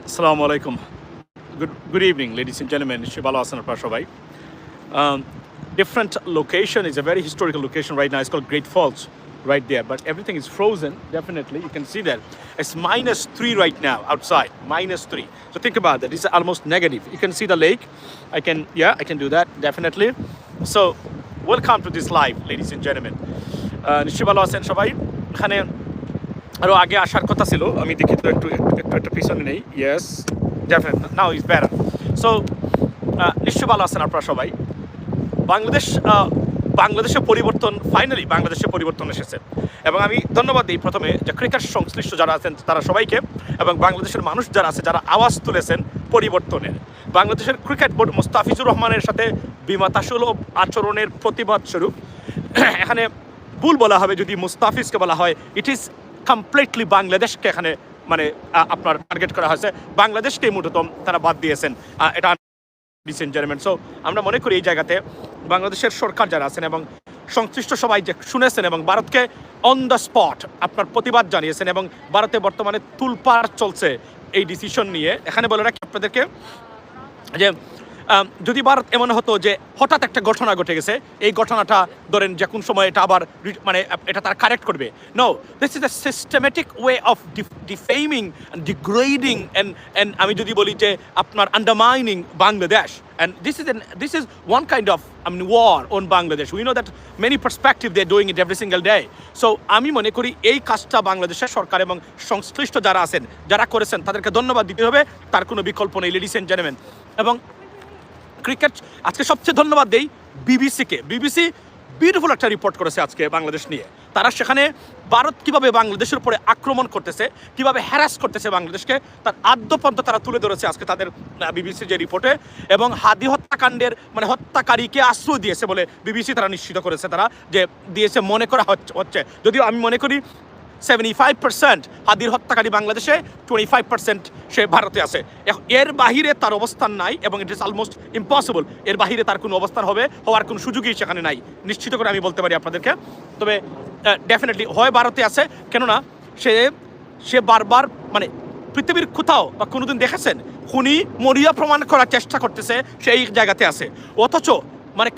Assalamu alaikum. Good evening, ladies and gentlemen. Shibala Asan Prashavai. Different location is a very historical location right now. It's called Great Falls right there. But everything is frozen, definitely. You can see that. It's -3 right now outside. -3. So think about that. It's almost negative. You can see the lake. I can do that, definitely. So welcome to this live, ladies and gentlemen. Shibala Asan Shabai. আরও আগে আসার কথা ছিল, আমি দেখি তো একটু একটু একটা পিছনে নেই। Yes, definite now is better. So নিশ্চয় ভালো আছেন আপনারা সবাই। বাংলাদেশের পরিবর্তন, ফাইনালি বাংলাদেশে পরিবর্তন এসেছে এবং আমি ধন্যবাদ দিই প্রথমে যে ক্রিকেট সংশ্লিষ্ট যারা আছেন তারা সবাইকে, এবং বাংলাদেশের মানুষ যারা আছে যারা আওয়াজ তুলেছেন পরিবর্তনের। বাংলাদেশের ক্রিকেট বোর্ড মোস্তাফিজুর রহমানের সাথে বিমাতাসুলভ আচরণের প্রতিবাদ স্বরূপ এখানে ভুল বলা হবে যদি মুস্তাফিজকে বলা হয়, ইট ইজ কমপ্লিটলি বাংলাদেশকে এখানে মানে আপনার টার্গেট করা হয়েছে, বাংলাদেশকেই মূলত তারা বাদ দিয়েছেন এটা। সো আমরা মনে করি এই জায়গাতে বাংলাদেশের সরকার যারা আছেন এবং সংশ্লিষ্ট সবাই যে শুনেছেন এবং ভারতকে অন দ্য স্পট আপনার প্রতিবাদ জানিয়েছেন, এবং ভারতে বর্তমানে তুলপাড় চলছে এই ডিসিশন নিয়ে। এখানে বলে রাখি আপনাদেরকে যে যদি ভারত এমন হতো যে হঠাৎ একটা ঘটনা ঘটে গেছে, এই ঘটনাটা ধরেন যে কোন সময় এটা আবার মানে এটা তারা কারেক্ট করবে। No, this is a systematic way of defaming degrading and আমি যদি বলি যে আপনার undermining Bangladesh, and this is one kind of war on Bangladesh. We know that many perspective they're doing it every single day. So আমি মনে করি এই কাজটা বাংলাদেশের সরকার এবং সংশ্লিষ্ট যারা আছেন যারা করেছেন তাদেরকে ধন্যবাদ দিতে হবে, তার কোনো বিকল্প নেই, লেডিস এন্ড জেন্টলম্যান। এবং ক্রিকেট আজকে সবচেয়ে ধন্যবাদ দেই বিবিসিকে। বিবিসি বিউটিফুল একটা রিপোর্ট করেছে আজকে বাংলাদেশ নিয়ে। তারা সেখানে ভারত কিভাবে বাংলাদেশের উপরে আক্রমণ করতেছে, কিভাবে হ্যারাস করতেছে বাংলাদেশকে, তার আদ্যপন্ত তারা তুলে ধরেছে আজকে তাদের বিবিসির যে রিপোর্টে। এবং হাদি হত্যাকাণ্ডের মানে হত্যাকারীকে আশ্রয় দিয়েছে বলে বিবিসি তারা নিশ্চিত করেছে, তারা যে দিয়েছে মনে করা হচ্ছে। যদিও আমি মনে করি 75% হাদির হত্যাকারী বাংলাদেশে, 25% সে ভারতে আছে। এর বাহিরে তার অবস্থান নাই এবং ইট ইজ অলমোস্ট ইম্পসিবল এর বাহিরে তার কোনো অবস্থান হওয়ার কোনো সুযোগই সেখানে নাই, নিশ্চিত করে আমি বলতে পারি আপনাদেরকে। তবে ডেফিনেটলি হয় ভারতে আছে, কেননা সে বারবার মানে পৃথিবীর কোথাও বা কোনোদিন দেখেছেন খুনি মরিয়া প্রমাণ করার চেষ্টা করতেছে সেই জায়গাতে আছে। অথচ মানে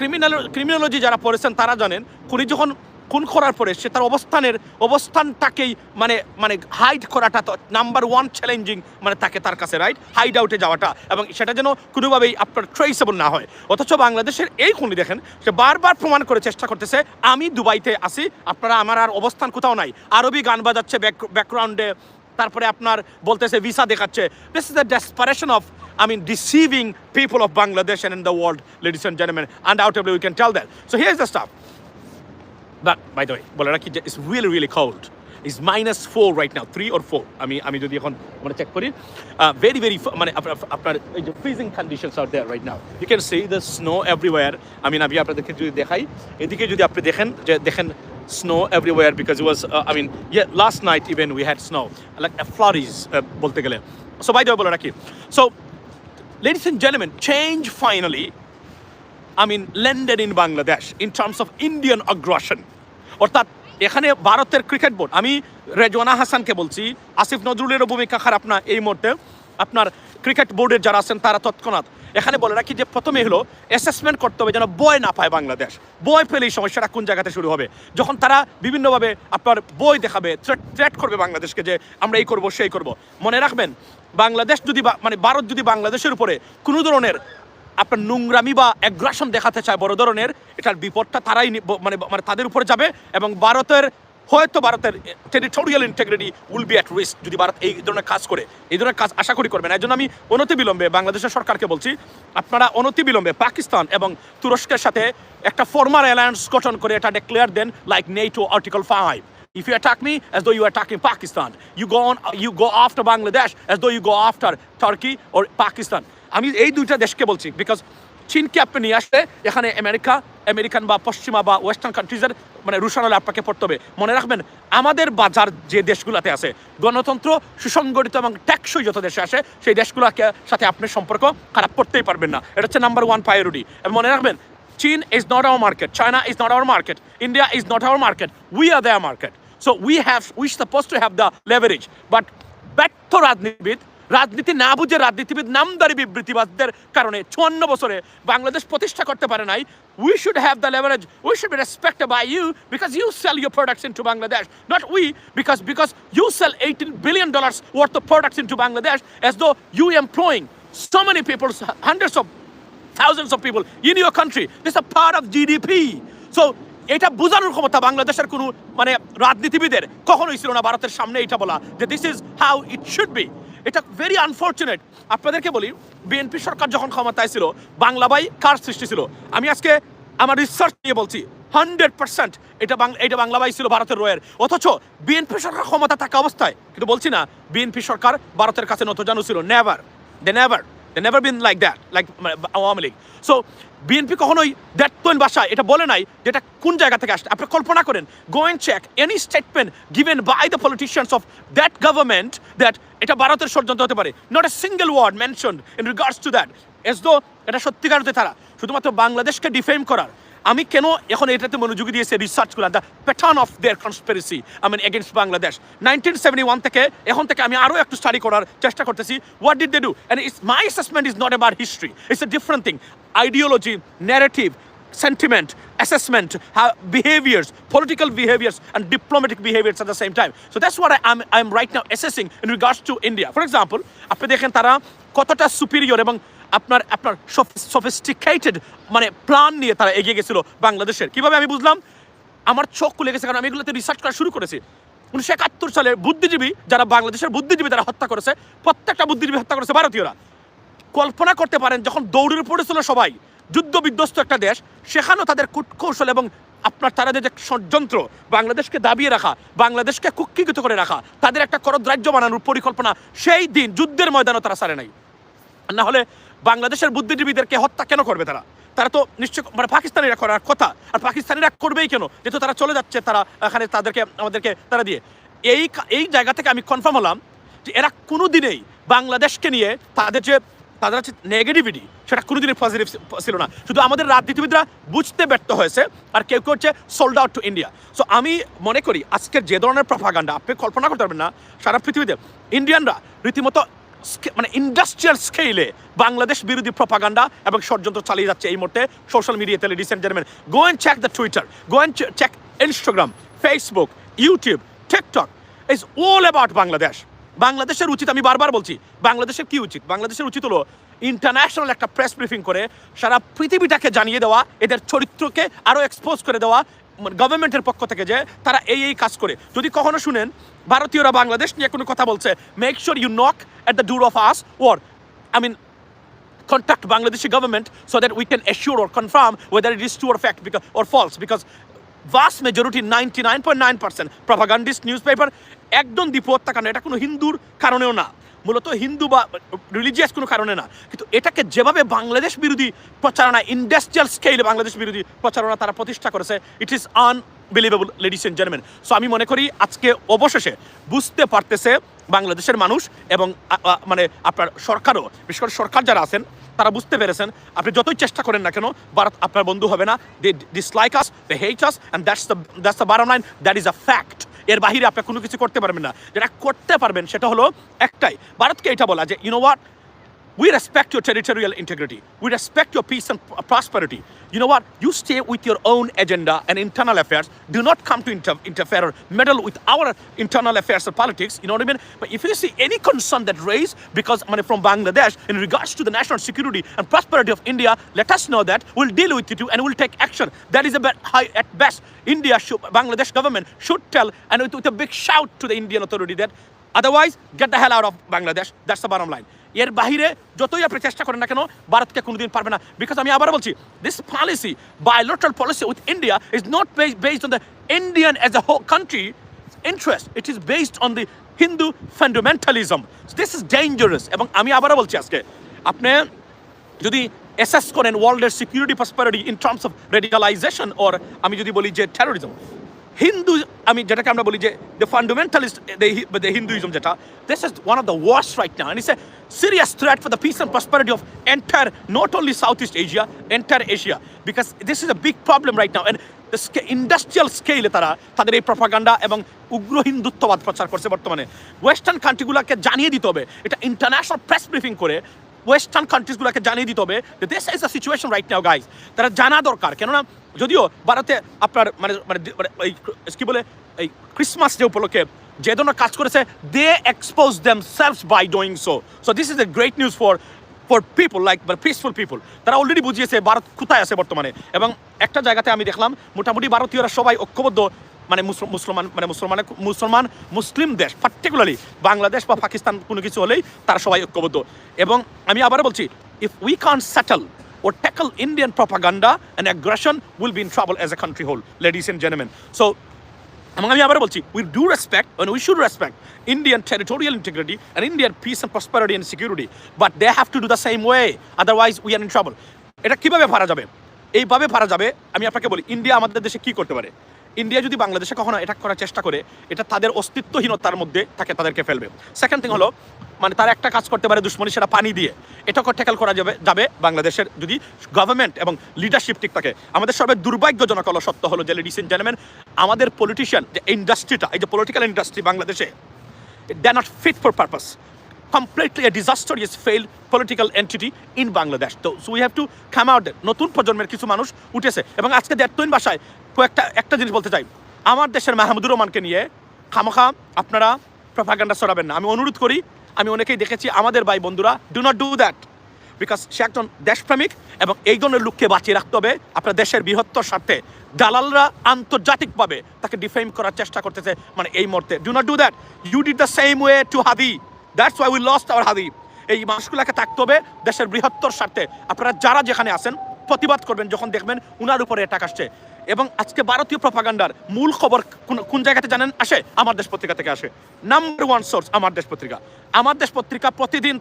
ক্রিমিনোলজি যারা পড়েছেন তারা জানেন খুনি যখন খুন করার পরে সে তার অবস্থানটাকেই মানে হাইড করাটা তো নাম্বার 1 চ্যালেঞ্জিং, মানে তার কাছে রাইট হাইড আউটে যাওয়াটা, এবং সেটা যেন কোনোভাবেই আপনার ট্রেসেবল না হয়। অথচ বাংলাদেশের এই খুনি দেখেন সে বারবার প্রমাণ করে চেষ্টা করতেছে আমি দুবাইতে আসি, আপনারা আমার আর অবস্থান কোথাও নাই, আরবি গান বাজাচ্ছে ব্যাকগ্রাউন্ডে, তারপরে আপনার বলতেছে ভিসা দেখাচ্ছে। This is the desperation of deceiving people of Bangladesh and in the world, ladies and gentlemen. Undoubtedly we can tell that. So here's the stuff. But by the way, বলে রাখি যে it's really really cold. It's -4 right now, 3 or 4. আমি যদি এখন মানে check করি, very মানে আপনার এই যে freezing conditions are there right now. You can see the snow everywhere. আমি আপনাদেরকে যদি দেখাই, এদিকে যদি আপনি দেখেন snow everywhere because it was last night even we had snow like a flurries বলতে গেলে। So by the way বলে রাখি, so ladies and gentlemen, change finally landed in Bangladesh in terms of Indian aggression. অর্থাৎ এখানে ভারতের cricket board, আমি রেজওয়ানা হাসানকে বলছি, আসিফ নজরুলেরও ভূমিকা খারাপ না এই মুহূর্তে, আপনার ক্রিকেট বোর্ডের যারা আছেন তারা তৎক্ষণাৎ এখানে বলে রাখি যে প্রথমে হলো অ্যাসেসমেন্ট করতে হবে যেন বয় না পায় বাংলাদেশ। বয় পেলেই সমস্যাটা কোন জায়গাতে শুরু হবে, যখন তারা বিভিন্নভাবে আপনার বই দেখাবে, থ্রেট করবে বাংলাদেশকে যে আমরা এই করবো সেই করবো। মনে রাখবেন বাংলাদেশ যদি ভারত যদি বাংলাদেশের উপরে কোনো ধরনের আপনার নোংরামি বা অ্যাগ্রেশন দেখাতে চায় বড় ধরনের, এটার বিপদটা তারাই মানে তাদের উপরে যাবে, এবং ভারতের territorial integrity will be at risk যদি ভারত এই ধরনের কাজ করে। এই ধরনের কাজ আশা করি করবে না। এই জন্য আমি অনতিবিলম্বে বাংলাদেশের সরকারকে বলছি, আপনারা অনতিবিলম্বে পাকিস্তান এবং তুরস্কের সাথে একটা ফর্মাল অ্যালায়েন্স গঠন করে এটা ডিক্লেয়ার দেন like NATO article 5. If you attack me as though you are attacking Pakistan, you go after Bangladesh as though you go after Turkey or Pakistan. আমি এই দুইটা দেশকে বলছি বিকজ চীনকে আপনি নিয়ে আসলে এখানে আমেরিকান বা পশ্চিমা বা ওয়েস্টার্ন কান্ট্রিজের মানে রুশানলে আপনাকে পড়তে হবে। মনে রাখবেন আমাদের বাজার যে দেশগুলোতে আছে গণতন্ত্র সুসংগঠিত এবং টেকসই যত দেশে আসে সেই দেশগুলোকে সাথে আপনি সম্পর্ক খারাপ করতেই পারবেন না, এটা হচ্ছে নাম্বার 1 প্রায়োরিটি। এবং মনে রাখবেন চীন is not our market, China is not our market, India is not our market, we are their market. So we supposed to have the leverage, but ব্যর্থ রাজনীতিবিদ রাজনীতি না বুঝে রাজনীতিবিদ নামদারি বিবৃতিবাদদের কারণে 54 বছরে বাংলাদেশ প্রতিষ্ঠা করতে পারে নাই। We should have the leverage. We should be respected by you because you sell your products into Bangladesh. Not we, because you sell $18 billion worth of products into Bangladesh as though you employing so many people, hundreds of thousands of people in your country. This is a part of GDP. So এটা বোঝানোর ক্ষমতা বাংলাদেশের কোনো মানে রাজনীতিবিদের কখনোই ছিল না ভারতের সামনে এটা বলা যে this is how it should be. এটা ভেরি আনফর্চুনেট। আপনাদেরকে বলি, বিএনপি সরকার যখন ক্ষমতায় ছিল বাংলাবাই কার সৃষ্টি ছিল? আমি আজকে আমার রিসার্চ নিয়ে বলছি 100% এটা বাংলাবাই ছিল ভারতের রয়ের। অথচ বিএনপি সরকার ক্ষমতা থাকা অবস্থায়, কিন্তু বলছি না বিএনপি সরকার ভারতের কাছে নতজানু ছিল, they never been like that, like Awami League. So BNP কখনোই দ্যাটন ভাষায় এটা বলে নাই যেটা কোন জায়গা থেকে আসছে। আপনি কল্পনা করেন, go and check any statement given by the politicians of that government that এটা ভারতের ষড়যন্ত্র হতে পারে। Not a single word mentioned in regards to that, as though এটা সত্যিকার হতে তারা শুধুমাত্র বাংলাদেশকে ডিফেম করার। আমি কেন এখন এটাতে মনোযোগী দিয়েছি রিসার্চ করলাম the pattern of their conspiracy against Bangladesh 1971 থেকে এখন থেকে আমি আরও একটু স্টাডি করার চেষ্টা করতেছি। What did they do? And it's my assessment is not about history, it's a different thing. Ideology, narrative, sentiment, assessment, behaviors, political behaviors and diplomatic behaviors at the same time. So that's what I'm right now assessing in regards to India. For example, আপনি দেখেন তারা কতটা superior এবং আপনার sophisticated মানে plan নিয়ে তারা এগিয়ে গেছিল বাংলাদেশের। কিভাবে আমি বুঝলাম? আমার চোখ খুলে গেছে, কারণ আমি এগুলোতে রিসার্চ করা শুরু করেছি। 1971 সালের বুদ্ধিজীবী যারা বাংলাদেশের বুদ্ধিজীবী তারা হত্যা করেছে, প্রত্যেকটা বুদ্ধিজীবী হত্যা করেছে ভারতীয়রা। কল্পনা করতে পারেন যখন দৌড়ে পড়েছিল সবাই, যুদ্ধ বিধ্বস্ত একটা দেশ, সেখানেও তাদের কূটকৌশল এবং তারা যে ষড়যন্ত্র বাংলাদেশকে দাবিয়ে রাখা, বাংলাদেশকে কুক্ষিগত করে রাখা, তাদের একটা করদ্রাজ্য বানানোর পরিকল্পনা সেই দিন যুদ্ধের ময়দানও তারা ছাড়ে নাই। না হলে বাংলাদেশের বুদ্ধিজীবীদেরকে হত্যা কেন করবে তারা? তারা তো নিশ্চয় মানে পাকিস্তানিরা করার কথা, আর পাকিস্তানিরা করবেই কেন? যেহেতু তারা চলে যাচ্ছে, তারা এখানে আমাদেরকে তারা দিয়ে এই জায়গা থেকে আমি কনফার্ম হলাম যে এরা কোনো দিনেই বাংলাদেশকে নিয়ে তাদের হচ্ছে নেগেটিভিটি, সেটা কোনোদিনই পজিটিভ ছিল না। শুধু আমাদের রাজনীতিবিদরা বুঝতে ব্যর্থ হয়েছে, আর কেউ কেউ হচ্ছে sold out to India. So আমি মনে করি আজকের যে ধরনের প্রপাগান্ডা আপনি কল্পনা করতে পারবেন না, সারা পৃথিবীতে ইন্ডিয়ানরা রীতিমতো মানে ইন্ডাস্ট্রিয়াল স্কেলে বাংলাদেশ বিরোধী প্রপাগান্ডা এবং ষড়যন্ত্র চালিয়ে যাচ্ছে এই মুহূর্তে সোশ্যাল মিডিয়াতে। Ladies and gentleman, go and check the Twitter, go and check Instagram, Facebook, YouTube, TikTok, is all about Bangladesh. বাংলাদেশের উচিত, আমি বারবার বলছি, বাংলাদেশের কি উচিত? বাংলাদেশের উচিত হলো ইন্টারন্যাশনাল একটা প্রেস ব্রিফিং করে সারা পৃথিবীটাকে জানিয়ে দেওয়া, এদের চরিত্রকে আরও এক্সপোজ করে দেওয়া গভর্নমেন্টের পক্ষ থেকে যে তারা এই কাজ করে। যদি কখনো শুনেন ভারতীয়রা বাংলাদেশ নিয়ে কোনো কথা বলছে, make sure you knock at the door of us, or contact Bangladeshi government so that we can assure or confirm whether it is true or fact or false, because vast majority 99.9% propagandist newspaper একদম দ্বীপ হত্যাকাণ্ড, এটা কোনো হিন্দুর কারণেও না, মূলত হিন্দু বা রিলিজিয়াস কোনো কারণে না, কিন্তু এটাকে যেভাবে বাংলাদেশ বিরোধী প্রচারণা, ইন্ডাস্ট্রিয়াল স্কেলে বাংলাদেশ বিরোধী প্রচারণা তারা প্রতিষ্ঠা করেছে, it is unbelievable ladies and gentleman. So আমি মনে করি আজকে অবশেষে বুঝতে পারতেছে বাংলাদেশের মানুষ এবং মানে আপনার সরকারও, বিশেষ করে সরকার যারা আছেন তারা বুঝতে পেরেছেন, আপনি যতই চেষ্টা করেন না কেন ভারত আপনার বন্ধু হবে না। They dislike us, they hate us, and that's the bottom line, that is a fact. এর বাহিরে আপনি কোনো কিছু করতে পারবেন না। যেটা করতে পারবেন সেটা হলো একটাই, ভারতকে এটা বলা যে you know what, we respect your territorial integrity, we respect your peace and prosperity. You know what, you stay with your own agenda and internal affairs, do not come to interfere or meddle with our internal affairs or politics, you know what I mean? But if you see any concern that raised because from Bangladesh in regards to the national security and prosperity of India, let us know that, we'll deal with it too and we'll take action. That is at best India Bangladesh government should tell, and with a big shout to the Indian authority that otherwise get the hell out of Bangladesh. That's the bottom line. এর বাহিরে যতই আপনি চেষ্টা করেন না কেন ভারতকে কোনোদিন পারবে না, বিকজ আমি আবার বলছি, this policy, bilateral policy with India is not based on the Indian as a whole country interest, it is based on the Hindu fundamentalism. So this is dangerous. এবং আমি আবারও বলছি, আজকে আপনি যদি অ্যাসেস করেন ওয়ার্ল্ডের security prosperity in terms of radicalisation, or আমি যদি বলি যে টেরোরিজম, হিন্দু আমি যেটাকে আমরা বলি যে দ্য ফান্ডামেন্টালিস্ট দ্য হিন্দুইজম, যেটা this is one of the worst right now, and it's a serious threat for the peace and prosperity of entire, not only Southeast Asia, entire Asia, because this is a big problem right now. And industrial স্কেলে তারা তাদের এই propaganda এবং উগ্র হিন্দুত্ববাদ প্রচার করছে বর্তমানে। ওয়েস্টার্ন কান্ট্রিগুলোকে জানিয়ে দিতে হবে, এটা ইন্টারন্যাশনাল প্রেস ব্রিফিং করে ওয়েস্টার্ন কান্ট্রিজগুলোকে জানিয়ে দিতে হবে যে this is the situation right now guys. তারা জানা দরকার, কেননা যদিও ভারতে আপনার মানে মানে এই কি বলে এই ক্রিসমাস যে উপলক্ষে যে ধরনের কাজ করেছে, they expose themselves by doing so this is a great news for people like peaceful people. তারা অলরেডি বুঝিয়েছে ভারত কোথায় আছে বর্তমানে। এবং একটা জায়গাতে আমি দেখলাম মোটামুটি ভারতীয়রা সবাই ঐক্যবদ্ধ, মানে মুসলিম দেশ, পার্টিকুলারলি বাংলাদেশ বা পাকিস্তান কোনো কিছু হলেই তারা সবাই ঐক্যবদ্ধ। এবং আমি আবারও বলছি, if we can't settle or tackle Indian propaganda and aggression, will be in trouble as a country whole, ladies and gentlemen. So এবং আমি আবার বলছি, we do respect and we should respect Indian territorial integrity and Indian peace and prosperity and security, but they have to do the same way, otherwise we are in trouble. এটা কিভাবে পারা যাবে? এইভাবে পারা যাবে, আমি আপনাকে বলি, ইন্ডিয়া আমাদের দেশে কি করতে পারে। ইন্ডিয়া যদি বাংলাদেশে কখনো এটা করার চেষ্টা করে, এটা তাদের অস্তিত্বহীনতার মধ্যে তাদেরকে ফেলবে। সেকেন্ড থিং হলো, মানে তারা একটা কাজ করতে পারে দুশ্মনী, সেটা পানি দিয়ে। এটাকে ট্যাকল করা যাবে বাংলাদেশের যদি গভর্নমেন্ট এবং লিডারশিপ ঠিক থাকে। আমাদের সবের দুর্ভাগ্যজনক হলো, সত্য হলো যে লেডিস এন্ড জেন্টলম্যান, আমাদের পলিটিশিয়ান যে ইন্ডাস্ট্রিটা, এই যে পলিটিক্যাল ইন্ডাস্ট্রি বাংলাদেশে, they are not fit for purpose, completely a disastrous failed political entity in Bangladesh. So we have to come out there. নতুন প্রজন্মের কিছু মানুষ উঠেছে এবং আজকে দেড়তইন ভাষায় একটা জিনিস বলতে চাই, আমার দেশের মাহমুদুর রহমানকে নিয়ে খামোখা আপনারা প্রপাগান্ডা ছড়াবেন না। আমি অনুরোধ করি, আমি অনেকেই দেখেছি আমাদের ভাই বন্ধুরা, do not do that, because সে একজন দেশপ্রেমিক এবং এই ধরনের লোককে বাঁচিয়ে রাখতে হবে আপনার দেশের বৃহত্তর স্বার্থে। দালালরা আন্তর্জাতিকভাবে তাকে ডিফেম করার চেষ্টা করতেছে, মানে এই মুহূর্তে। Do not do that, you did the same way to Hadi, that's why we lost our Hadi. এই মানুষগুলোকে থাকতে হবে দেশের বৃহত্তর স্বার্থে। আপনারা যারা যেখানে আছেন প্রতিবাদ করবেন যখন দেখবেন উনার উপরে অ্যাটাক আসছে। এবং আজকে ভারতীয় প্রপাগান্ডার মূল খবর কোন জায়গাতে জানেন আসে? আমার দেশ পত্রিকা থেকে আসে। নাম্বার ওয়ান সোর্স আমার দেশ পত্রিকা। আমার দেশ পত্রিকা প্রতিদিন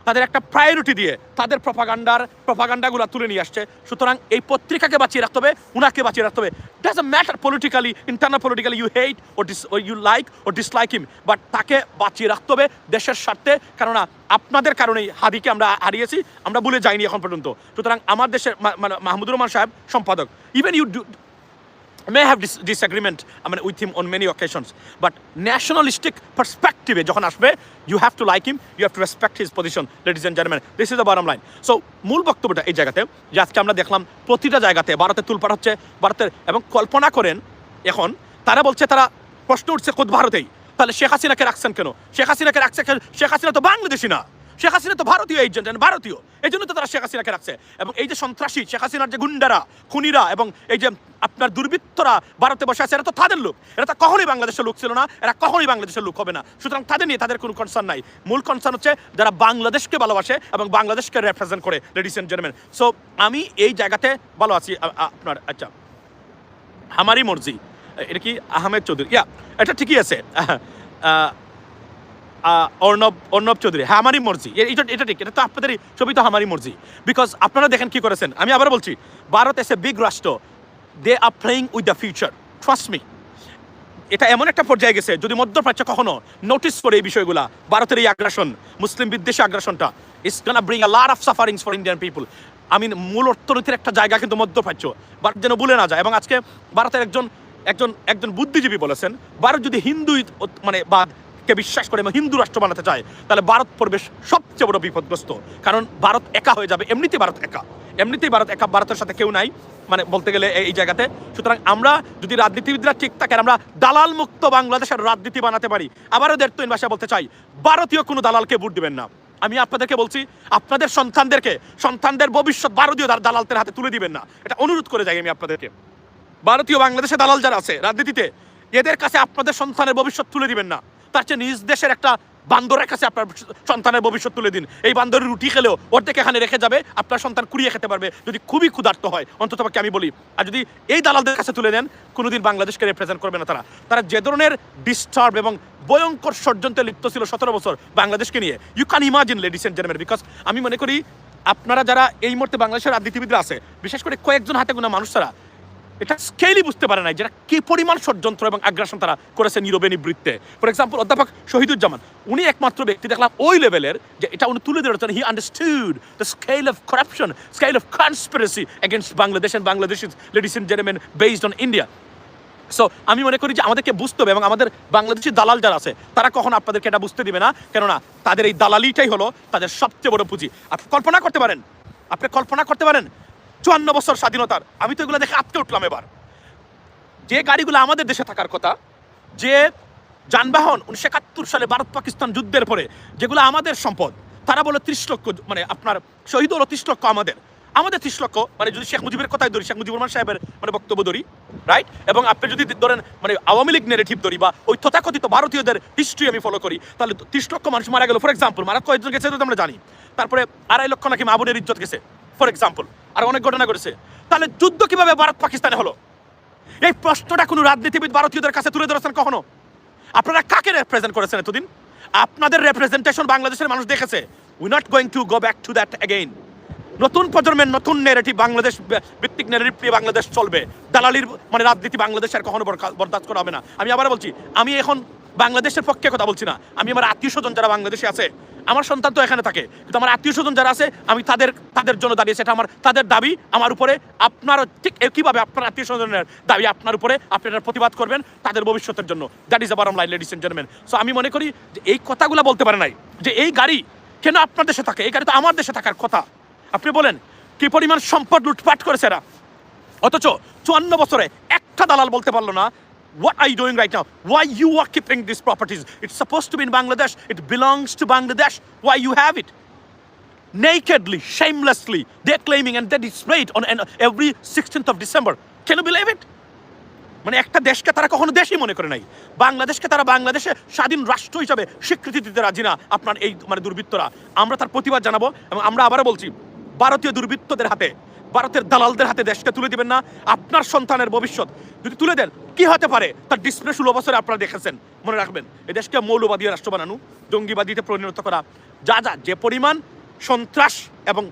তাদের একটা প্রায়োরিটি দিয়ে তাদের প্রপাগান্ডাগুলো তুলে নিয়ে আসছে। সুতরাং এই পত্রিকাকে বাঁচিয়ে রাখতে হবে, উনাকে বাঁচিয়ে রাখতে হবে। Doesn't matter politically, internal politically you hate or you like or dislike him, but তাকে বাঁচিয়ে রাখতে হবে দেশের স্বার্থে। কেননা আপনাদের কারণেই হাদিকে আমরা হারিয়েছি, আমরা ভুলে যাইনি এখন পর্যন্ত। সুতরাং আমার দেশের মাহমুদুর রহমান সাহেব সম্পাদক, even you may have disagreement with him on many occasions, but nationalistic perspective যখন আসবে, you have to like him, you have to respect his position, ladies and gentlemen. This is the bottom line. So মূল বক্তব্যটা এই জায়গাতে যে আজকে আমরা দেখলাম প্রতিটা জায়গাতে ভারতে তুলপাড় হচ্ছে, ভারতের, এবং কল্পনা করেন এখন তারা বলছে, তারা প্রশ্ন উঠছে খোদ ভারতেই, তাহলে শেখ হাসিনাকে রাখছেন কেন? শেখ হাসিনাকে রাখছে, শেখ হাসিনা তো বাংলাদেশি না, শেখ হাসিনা তো ভারতীয় এজেন্ট, ভারতীয়, এই জন্য তো তারা শেখ হাসিনাকে রাখছে। এবং এই যে সন্ত্রাসী শেখ হাসিনার যে গুন্ডারা, খুনিরা এবং এই যে আপনার দুর্বৃত্তরা ভারতে বসে আছে, এরা তো তাদের লোক, এরা তো কখনোই বাংলাদেশের লোক ছিল না, এরা কখনোই বাংলাদেশের লোক হবে না। সুতরাং তাদের নিয়ে তাদের কোনো কনসার্ন নাই। মূল কনসার্ন হচ্ছে যারা বাংলাদেশকে ভালোবাসে এবং বাংলাদেশকে রেপ্রেজেন্ট করে, লেডিস এন্ড জেন্টলম্যান। সো আমি এই জায়গাতে ভালো আছি। আপনার আচ্ছা, আমারই মর্জি, এটা কি আহমেদ চৌধুরী? এটা ঠিকই আছে, অর্ণব চৌধুরী, হ্যাঁ আমারই মর্জি, এটা ঠিক, এটা তো আপনাদেরই ছবি, তো আমারই মর্জি। বিকজ আপনারা দেখেন কি করেছেন। আমি আবার বলছি, ভারত এস এ বিগ রাষ্ট্র, they are playing with the future, trust me. এটা এমন একটা পর্যায়ে গেছে, যদি মধ্যপ্রাচ্য কখনো নোটিস করে এই বিষয়গুলা, ভারতের এই আগ্রাসন, মুসলিম বিদ্বেষী আগ্রাসনটা, it's gonna bring a lot of sufferings for Indian people. আমি মূল অর্থনীতির একটা জায়গা কিন্তু মধ্যপ্রাচ্য, ভারত যেন ভুলে না যায়। এবং আজকে ভারতের একজন বুদ্ধিজীবী বলেছেন, ভারত যদি হিন্দু বাদকে বিশ্বাস করে এবং হিন্দু রাষ্ট্র বানাতে চায়, তাহলে ভারত পড়বে সবচেয়ে বড় বিপদগ্রস্ত। কারণ ভারত একা হয়ে যাবে, এমনিতেই ভারত একা, ভারতের সাথে কেউ নাই, বলতে গেলে এই জায়গাতে। সুতরাং আমরা যদি রাজনীতিবিদরা ঠিক থাকে, আমরা দালাল মুক্ত বাংলাদেশের রাজনীতি বানাতে পারি। আবারও দেড়তইন ভাষায় বলতে চাই, ভারতীয় কোনো দালালকে ভোট দিবেন না। আমি আপনাদেরকে বলছি, আপনাদের সন্তানদের ভবিষ্যৎ ভারতীয় দালালদের হাতে তুলে দিবেন না, এটা অনুরোধ করে যাই আমি আপনাদেরকে। ভারতীয় বাংলাদেশে দালাল যারা আছে রাজনীতিতে, এদের কাছে আপনাদের সন্তানের ভবিষ্যৎ তুলে দিবেন না। তার চেয়ে নিজ দেশের একটা বান্দরের কাছে আপনার সন্তানের ভবিষ্যৎ তুলে দিন। এই বান্দরের রুটি খেলেও অর্ধেক এখানে রেখে যাবে, আপনার সন্তান কুড়িয়ে খেতে পারবে যদি খুবই ক্ষুধার্ত হয়, অন্ততপক্ষে আমি বলি। আর যদি এই দালালদের কাছে তুলে দেন, কোনোদিন বাংলাদেশকে রিপ্রেজেন্ট করবে না। তারা যে ধরনের ডিস্টার্ব এবং ভয়ঙ্কর ষড়যন্ত্রে লিপ্ত ছিল 17 বছর বাংলাদেশকে নিয়ে, you can imagine, ladies and gentleman. Because আমি মনে করি আপনারা যারা এই মুহূর্তে বাংলাদেশের রাজনীতিবিদরা আছে, বিশেষ করে কয়েকজন হাতে গোনা মানুষ ছাড়া এটা স্কেলই বুঝতে পারে নাই যেটা কি পরিমাণ ষড়যন্ত্র এবং আগ্রাসন তারা করেছেন নীরবে নিবৃত্তে। ফর এক্সাম্পল অধ্যাপক শহীদুজ্জামান, উনি একমাত্র ব্যক্তি দেখলাম ওই লেভেলের যে এটা উনি তুলে ধরেছেন, he understood the scale of corruption, scale of conspiracy against Bangladesh and Bangladesh ladies and gentleman based on India. So আমি মনে করি যে আমাদেরকে বুঝতে হবে, এবং আমাদের বাংলাদেশি দালাল যারা আছে তারা কখনো আপনাদেরকে এটা বুঝতে দিবে না, কেননা তাদের এই দালালিটাই হলো তাদের সবচেয়ে বড় পুঁজি। আপনি কল্পনা করতে পারেন, 54 বছর স্বাধীনতার, আমি তো এগুলো দেখে আটকে উঠলাম এবার। যে গাড়িগুলো আমাদের দেশে থাকার কথা, যে যানবাহন 1971 সালে ভারত পাকিস্তান যুদ্ধের পরে যেগুলো আমাদের সম্পদ, তারা বলে 30 লক্ষ, মানে আপনার শহীদ হলো 30 লক্ষ আমাদের 30 লক্ষ, মানে যদি শেখ মুজিবের কথাই ধরি, শেখ মুজিবুর রহমান সাহেবের মানে বক্তব্য ধরি, রাইট, এবং আপনি যদি ধরেন মানে আওয়ামী লীগ নেগেটিভ ধরি বা ওই তথাকথিত ভারতীয়দের হিস্ট্রি আমি ফলো করি, তাহলে 30 লক্ষ মানুষ মারা গেল ফর এক্সাম্পল। মারা কয়েকজন গেছে তো আমরা জানি, তারপরে 2.5 লক্ষ নাকি মা বোনের ইজ্জত গেছে ফর এক্সাম্পল, আর অনেক ঘটনা ঘটেছে। তাহলে যুদ্ধ কিভাবে ভারত পাকিস্তানে হলো? এই প্রশ্নটা কোনো রাজনীতিবিদ ভারতীয়দের কাছে তুলে ধরেছেন কখনো? আপনারা কাকে রিপ্রেজেন্ট করেছেন এতদিন? আপনাদের রিপ্রেজেন্টেশন বাংলাদেশের মানুষ দেখেছে। We not going to go back to that again. নতুন প্রজন্মের নতুন নেগেটিভ বাংলাদেশ ভিত্তিক নেগেটিভ নিয়ে বাংলাদেশ চলবে। দালালির মানে রাজনীতি বাংলাদেশের কখনো বরদাস্ত করা হবে না। আমি আবার বলছি, আমি এখন বাংলাদেশের পক্ষে কথা বলছি না, আমি আমার আত্মীয় স্বজন যারা বাংলাদেশে আছে, আমার সন্তান তো এখানে থাকে, কিন্তু আমার আত্মীয় স্বজন যারা আছে আমি তাদের জন্য দাঁড়িয়েছি। এটা আমার তাদের দাবি আমার উপরে, আপনারও ঠিক একইভাবে আপনার আত্মীয় স্বজনের দাবি আপনার উপরে, আপনি এটার প্রতিবাদ করবেন তাদের ভবিষ্যতের জন্য। That is a bottom line ladies and gentleman. So আমি মনে করি যে এই কথাগুলো বলতে পারে নাই যে এই গাড়ি কেন আপনার দেশে থাকে, এই গাড়ি তো আমার দেশে থাকার কথা। আপনি বলেন কি পরিমাণ সম্পদ লুটপাট করেছে এরা, অথচ 54 বছরে একটা দালাল বলতে পারলো না what are you doing right now, why you are keeping these properties, it's supposed to be in Bangladesh, it belongs to Bangladesh, why you have it? Nakedly, shamelessly they're claiming, and they display it on every 16th of December. Can you believe it? মানে একটা দেশকে তারা কখনো দেশই মনে করে নাই, বাংলাদেশকে তারা বাংলাদেশে স্বাধীন রাষ্ট্র হিসাবে স্বীকৃতি দিতে রাজি না। আপনার এই মানে দুর্বৃত্তরা, আমরা তার প্রতিবাদ জানাবো, এবং আমরা আবারও বলছি ভারতীয় দুর্বৃত্তদের হাতে, ভারতের দালালদের হাতে দেশকে তুলে দিবেন না। আপনার সন্তানের ভবিষ্যৎ যদি তুলে দেন কি হতে পারে তার ডিসপ্লে 16 বছরে আপনারা দেখেছেন। মনে রাখবেন, এই দেশকে মৌলবাদী রাষ্ট্র বানানো, জঙ্গিবাদীতে পরিণত করা, যে পরিমাণ সন্ত্রাস এবং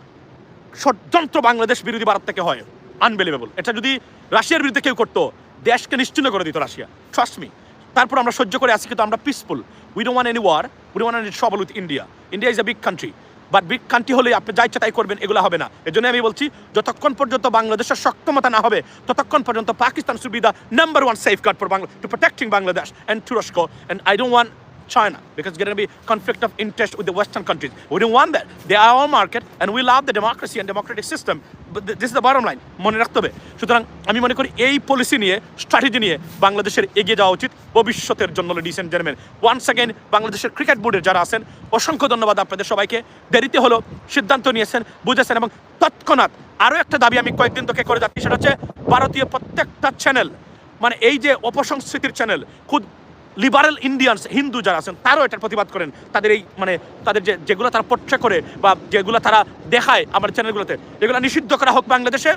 ষড়যন্ত্র বাংলাদেশ বিরোধী ভারত থেকে হয়, আনবিলিভেবল। এটা যদি রাশিয়ার বিরুদ্ধে কেউ করতো, দেশকে নিশ্চিন্ন করে দিত রাশিয়া, ট্রাস্ট মি। তারপর আমরা সহ্য করে আসি, কিন্তু আমরা peaceful, we don't want any war, we don't want any trouble with India. India is a big country, but big country হলে আপনি যা ইচ্ছা তাই করবেন, এগুলো হবে না। এই জন্য আমি বলছি, যতক্ষণ পর্যন্ত বাংলাদেশের সক্ষমতা না হবে, ততক্ষণ পর্যন্ত Pakistan should be the number 1 safeguard for Bangladesh to protecting Bangladesh and Turoshko, and I don't want China, because it's going to be conflict of interest with the Western countries. We don't want that. They are our market, and we love the democracy and democratic system. But this is the bottom line. মনে রাখতে হবে। সুতরাং আমি মনে করি এই policy নিয়ে, strategy নিয়ে বাংলাদেশের এগিয়ে যাওয়া উচিত ভবিষ্যতের জন্য। Ladies and gentleman, once again বাংলাদেশের ক্রিকেট বোর্ডের যারা আছেন, অসংখ্য ধন্যবাদ আপনাদের সবাইকে। দেরিতে হলো সিদ্ধান্ত নিয়েছেন, বুঝেছেন, এবং তৎক্ষণাৎ আরও একটা দাবি আমি কয়েকদিন থেকে করে যাচ্ছি, সেটা হচ্ছে ভারতীয় প্রত্যেকটা চ্যানেল, মানে এই যে অপসংস্কৃতির চ্যানেল, খুদ লিবারেল ইন্ডিয়ানস, হিন্দু যারা আছেন, তারাও এটার প্রতিবাদ করেন। তাদের এই মানে তাদের যেগুলো তারা পোট্রে করে বা যেগুলো তারা দেখায় আমার চ্যানেলগুলোতে, এগুলো নিষিদ্ধ করা হোক বাংলাদেশে।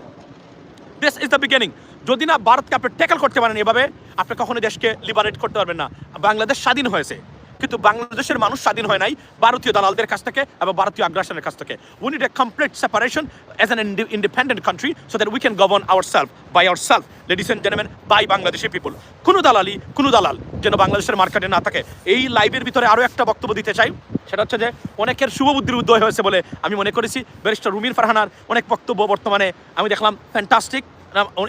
This is the beginning. যদি না ভারতকে আপনি ট্যাকল করতে পারেন এভাবে, আপনি কখনো দেশকে লিবারেট করতে পারবেন না। বাংলাদেশ স্বাধীন হয়েছে, কিন্তু বাংলাদেশের মানুষ স্বাধীন হয় নাই ভারতীয় দালালদের কাছ থেকে এবং ভারতীয় আগ্রাসনের কাছ থেকে। We need a complete separation as an independent country, so that we can govern ourself by ourself, ladies and gentleman, by Bangladeshi people. কোনো দালাল যেন বাংলাদেশের মার্কেটে না থাকে। এই লাইভের ভিতরে আরও একটা বক্তব্য দিতে চাই, সেটা হচ্ছে যে অনেকের শুভবুদ্ধির উদয় হয়েছে বলে আমি মনে করেছি। ব্যারিস্টার রুমির ফারহানার অনেক বক্তব্য বর্তমানে আমি দেখলাম ফ্যান্টাস্টিক,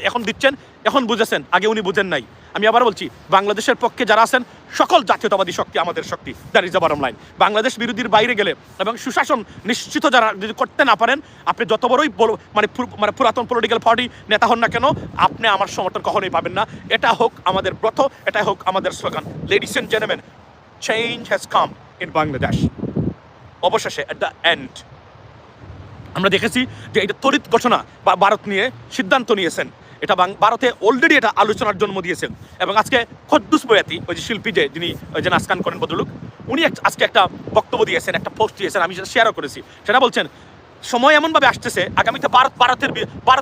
এখন দিচ্ছেন, এখন বুঝেছেন, আগে উনি বুঝেন নাই। আমি আবার বলছি, বাংলাদেশের পক্ষে যারা আছেন, সকল জাতীয়তাবাদী শক্তি আমাদের শক্তি, that is the bottom line. Bangladesh বিরোধীর বাইরে গেলে এবং সুশাসন নিশ্চিত যারা যদি করতে না পারেন, আপনি যত বড়ই মানে পুরাতন পলিটিক্যাল পার্টি নেতা হন না কেন, আপনি আমার সমর্থন কখনোই পাবেন না। এটা হোক আমাদের ব্রত, এটা হোক আমাদের slogan. Ladies and gentleman, change has come in Bangladesh. অবশেষে এট দ্য এন্ড আমরা দেখেছি যে এটা তড়িৎ ঘোষণা বা ভারত নিয়ে সিদ্ধান্ত নিয়েছেন, এটা ভারতে অলরেডি এটা আলোচনার জন্ম দিয়েছেন। এবং আজকে কদ্দুস বয়াতি, ওই যে শিল্পী যিনি ওই যে নাচ গান করেন ভদ্রলোক, উনি আজকে একটা বক্তব্য দিয়েছেন, একটা পোস্ট দিয়েছেন, আমি সেটা শেয়ারও করেছি। সেটা বলছেন, সময় এমনভাবে আসতেছে আগামীতে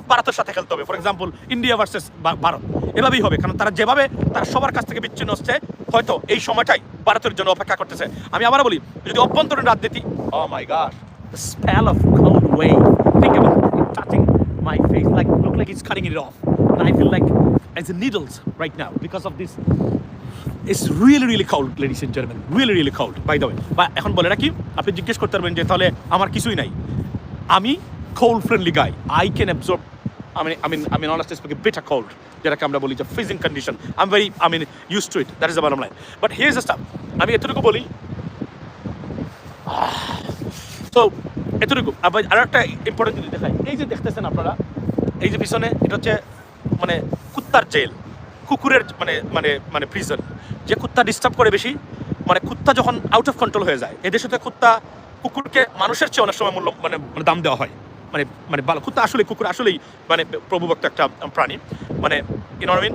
ভারতের সাথে খেলতে হবে। For example India versus Bharat, এভাবেই হবে, কারণ তারা যেভাবে তারা সবার কাছ থেকে বিচ্ছিন্ন হচ্ছে, হয়তো এই সময়টাই ভারতের জন্য অপেক্ষা করতেছে। আমি আবার বলি, যদি অভ্যন্তরীণ রাজনীতি, ও মাই god, the spell of cold wave, think about it touching my face, look like it's cutting it off. I feel like as needles right now because of this. It's really cold, ladies and gentlemen. Really cold, by the way. বা এখন বলে রাখি, আপনি জিজ্ঞেস করতে পারবেন যে তাহলে আমার কিছুই নাই। আমি cold friendly guy. I can absorb. I mean, honestly speaking, bitter cold. যেটাকে আমরা বলি যে freezing condition. I'm very, used to it. That is the bottom line. But here's the stuff. আমি এতটুকু বলি। So এতটুকু। আবার আরেকটা ইম্পর্টেন্ট জিনিস দেখাই। এই যে দেখতেছেন আপনারা, এই যে পিছনে এটা হচ্ছে মানে কুত্তার জেল, কুকুরের মানে প্রিজন। যে কুত্তা ডিস্টার্ব করে বেশি, মানে কুত্তা যখন আউট অফ কন্ট্রোল হয়ে যায়, এদেশে তো কুকুরকে মানুষের চেয়ে অনেক সময় মূল্য মানে দাম দেওয়া হয়। মানে ভালো কুত্তা আসলে, কুকুর আসলেই মানে প্রভুভক্ত একটা প্রাণী। মানে ইনরমিন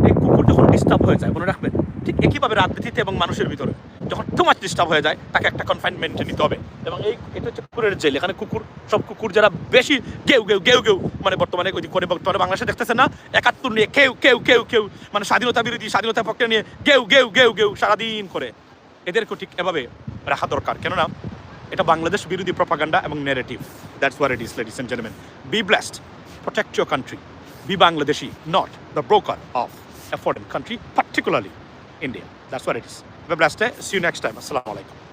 এই কুকুর যখন ডিস্টার্ব হয়ে যায়, মনে রাখবেন, ঠিক একইভাবে রাজনীতিতে এবং মানুষের ভিতরে যখন টু মাচ ডিস্টার্ব হয়ে যায়, তাকে একটা কনফাইনমেন্টে নিতে হবে। এবং এটা হচ্ছে কুকুরের জেল। এখানে সব কুকুর যারা বেশি গেউ মানে বর্তমানে ওই করে বর্তমানে বাংলাদেশে দেখতেছেন না, ৭১ নিয়ে কেউ মানে স্বাধীনতা বিরোধী, স্বাধীনতা পক্ষে নিয়ে গেউ সারাদিন করে, এদেরকে ঠিক এভাবে রাখা দরকার। কেননা এটা বাংলাদেশ বিরোধী প্রপাগান্ডা এবং negative. That's what it is, ladies and gentleman. Be blessed, protect your country, be Bangladeshi, not the broker of a foreign country, particularly India. That's what it is. Have a blessed day. See you next time. Assalamu alaikum.